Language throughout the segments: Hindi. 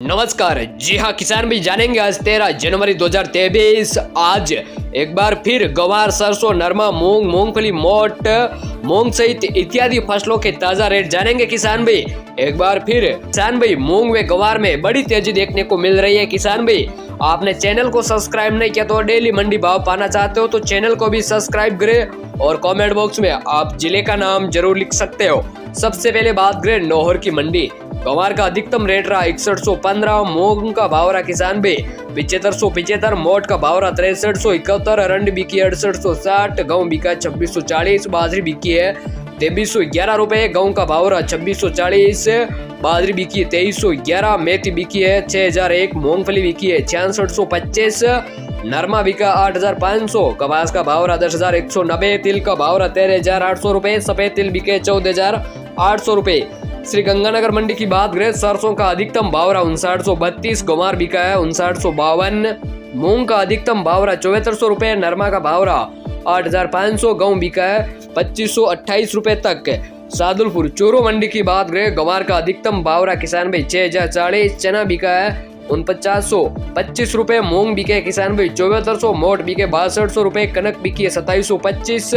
नमस्कार। जी हाँ किसान भाई, जानेंगे आज 13 जनवरी 2023। आज एक बार फिर गवार, सरसों, नरमा, मूंग, मूंगफली, मोट, मूंग सहित इत्यादि फसलों के ताजा रेट जानेंगे किसान भाई। एक बार फिर किसान भाई, मूंग व गवार में बड़ी तेजी देखने को मिल रही है। किसान भाई, आपने चैनल को सब्सक्राइब नहीं किया तो डेली मंडी भाव पाना चाहते हो तो चैनल को भी सब्सक्राइब करें और कमेंट बॉक्स में आप जिले का नाम जरूर लिख सकते हो। सबसे पहले बात करें नौहर की मंडी। गवार का अधिकतम रेट रहा 6115, मूंग का भाव रहा किसान भाई 7575, मोट का भाव रहा 6371, अरंडी बिकी 6860, गेहूं बिका 2640, बाजरी बिकी है 2311 रुपए, गेहूं का भाव रहा 2640, बाजरी बिकी 2311, मेथी बिकी है 6001, मूंगफली बिकी है 6625, नरमा बिका 8500, कपास का भाव रहा 10190, तिल का भाव रहा 13800 रुपए, सफेद तिल बिके 14800 रुपए। श्री गंगानगर मंडी की बात करें, सरसों का अधिकतम भाव रहा 5932, गवार बिका है 5952, मूंग का अधिकतम भाव रहा 7400 रुपए, नरमा का भाव रहा 8500, गेहूं बिका है 2528 रुपए तक। सादुलपुर चूरू मंडी की बात करें, गवार का अधिकतम भाव रहा किसान भाई 6040, चना बिका है 4925 रुपए, मूंग बिके किसान भाई 7400, मोट बिके 6200 रुपए, कनक बिकी है 2725,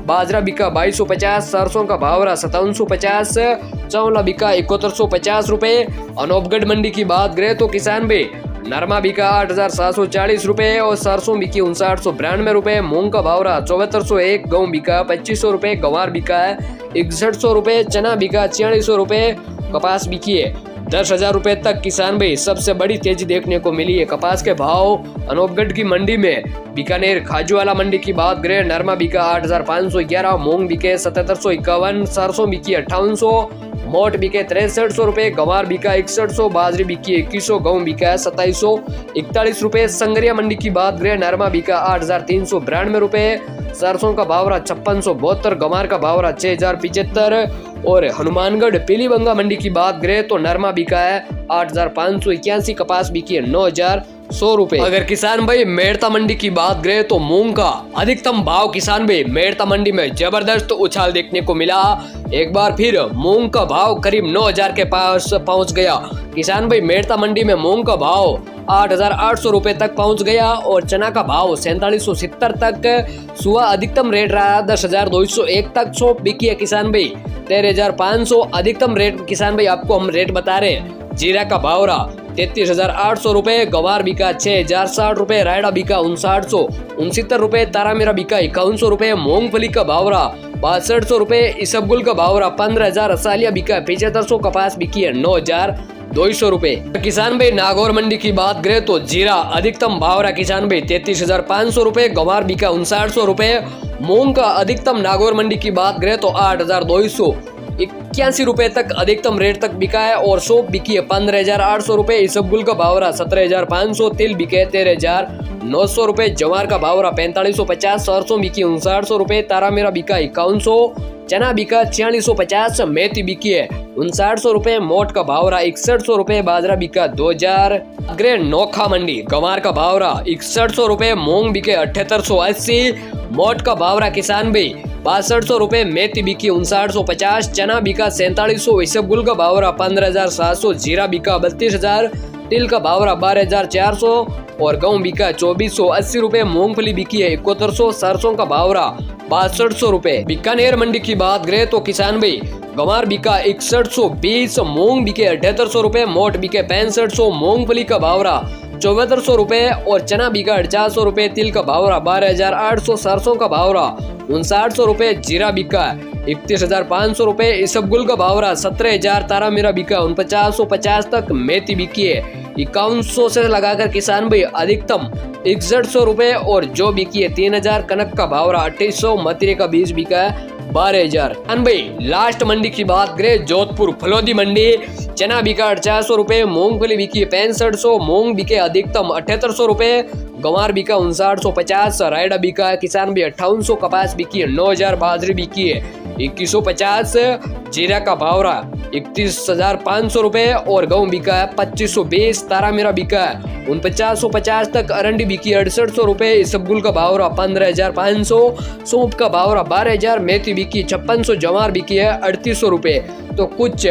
बाजरा बिका 2250, सरसों का भाव रहा 5750, चौला बिका 7150 रुपए। अनोपगढ़ मंडी की बात करें तो किसान भाई, नरमा बिका 8740 रुपए और सरसों बिकी 5992 रुपए, मूंग का भाव रहा 7401, गेहूं बिका 2500 रुपए, गवार बिका है 6100 रुपए, चना बिका 4600 रुपए, कपास बिकी है 10,000 रुपए तक। किसान भाई, सबसे बड़ी तेजी देखने को मिली है कपास के भाव अनोपगढ़ की मंडी में। बीकानेर खाजूवाला मंडी की बात करें, नरमा बिका 8511, मूंग बिके 7751, सरसों बिकी 5800, मोट बिके 6300 रुपए, गवार बिका 6100, बाजरी बिकी 2100, गेहूं बिका 2741 रुपए। संगरिया मंडी की बात करें, नरमा बिका 8392 रुपए, सरसों का भाव रहा 5672, गवार का भाव रहा 6075। और हनुमानगढ़ पीलीबंगा मंडी की बात करें तो नरमा बिका है 8581, कपास बिकी है 9100 रुपए। अगर किसान भाई मेड़ता मंडी की बात करें तो मूंग का अधिकतम भाव किसान भाई मेड़ता मंडी में जबरदस्त उछाल देखने को मिला। एक बार फिर मूंग का भाव करीब 9000 के पास पहुंच गया। किसान भाई, मेड़ता मंडी में मूंग का भाव 8800 रुपए तक पहुंच गया और चना का भाव 4770 तक। सुहा अधिकतम रेट रहा 10,201 तक, सौंफ बिकी है किसान भाई 13,500। अधिकतम रेट किसान भाई आपको हम रेट बता रहे हैं। जीरा का भाव रहा 33,800 रुपए, गवार बिका 6,060 रुपए, रायडा बिका 5969 रुपए, तारामीरा बिका 5100 रुपए, मूंगफली का भाव रहा 6200 रुपए, इसबगुल का भाव रहा 15,000, असालिया बिका 7500, कपास बिकी है 9,200 रुपए। किसान भाई नागौर मंडी की बात करें तो जीरा अधिकतम भाव रहा किसान भाई 33,500 रुपए, गवार बिका 5900 रुपए, मूंग का अधिकतम नागौर मंडी की बात करें तो 8,281 रुपए तक अधिकतम रेट तक बिका है और सौंफ बिकी है 15,800 रुपए, इसबगुल का भाव रहा 17,500, तिल बिके 13,900 रुपए, जवार का भाव रहा 4550, सरसों बिकी 5900 रुपए, तारामीरा बिका 5100, चना बिका 4650, मेथी बिकी है 5900 रुपए, मोट का भाव रहा 6100 रुपए, बाजरा बिका 2000। ग्रे नोखा मंडी, गवार का भाव रहा 6100 रुपए, मूंग बिके 7880, मोट का भाव रहा किसान भाई 6200 रुपए, मेथी बिकी 5950, चना बिका 4700, इसबगुल का भाव रहा 15,700, जीरा बिका 32,000, तिल का भाव रहा 12,400 और गेहूं बिका 2480 रुपए, मूंगफली बिकी है 7100, सरसों का भाव रहा 6200 रुपए। बीकानेर मंडी की बात करें तो किसान भाई, गवार बिका 6120, मूंग बिके 7800 रुपए, मोट बिके 6500, मूंगफली का भाव रहा 7400 रुपए और चना बिका 400 रुपए, तिल का भाव रहा 12,800, सरसों का भाव रहा 5900 रुपए, जीरा बिका 31,500 रुपए, इसबगुल का भाव रहा 17,000, तारामीरा बिका 4950 तक, मेथी बिकी है 5100 से लगाकर किसान भाई अधिकतम 6100 रुपए और जो बिकी है 3000, कनक का भाव रहा 2800, मतीरे का बीज बिका है 12,000। भाई लास्ट मंडी की बात करें, जोधपुर फलोदी मंडी, चना बिका 400 रुपए, मूंगफली बिकी 6500, मूंग बिके अधिकतम 7800 रुपए, गवार बिका 5950, रायडा बिका किसान भी 5800, कपास बिकी 9000, बाजरी बिकी है 2150, जीरा का भाव रहा 31,500 रुपए और गेहूं बिका है 2520, तारामीरा बिका है 4950 तक, अरंडी बिकी 6800 रुपए, इसबगुल का भाव रहा 15,500, सौंफ का भाव रहा 12,000, मेथी बिकी 5600, जवार बिकी है 3800 रुपए। तो कुछ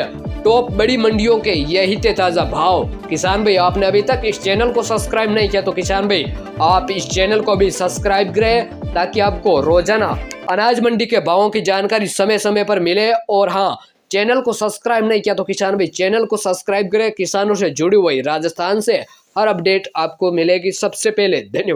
टॉप बड़ी मंडियों के यही थे ताज़ा भाव। किसान भाई, आपने अभी तक इस चैनल को सब्सक्राइब नहीं किया तो किसान भाई आप इस चैनल को भी सब्सक्राइब करें, ताकि आपको रोजाना अनाज मंडी के भावों की जानकारी समय समय पर मिले। और हाँ, चैनल को सब्सक्राइब नहीं किया तो किसान भाई चैनल को सब्सक्राइब करें। किसानों से जुड़ी हुई राजस्थान से हर अपडेट आपको मिलेगी सबसे पहले। धन्यवाद।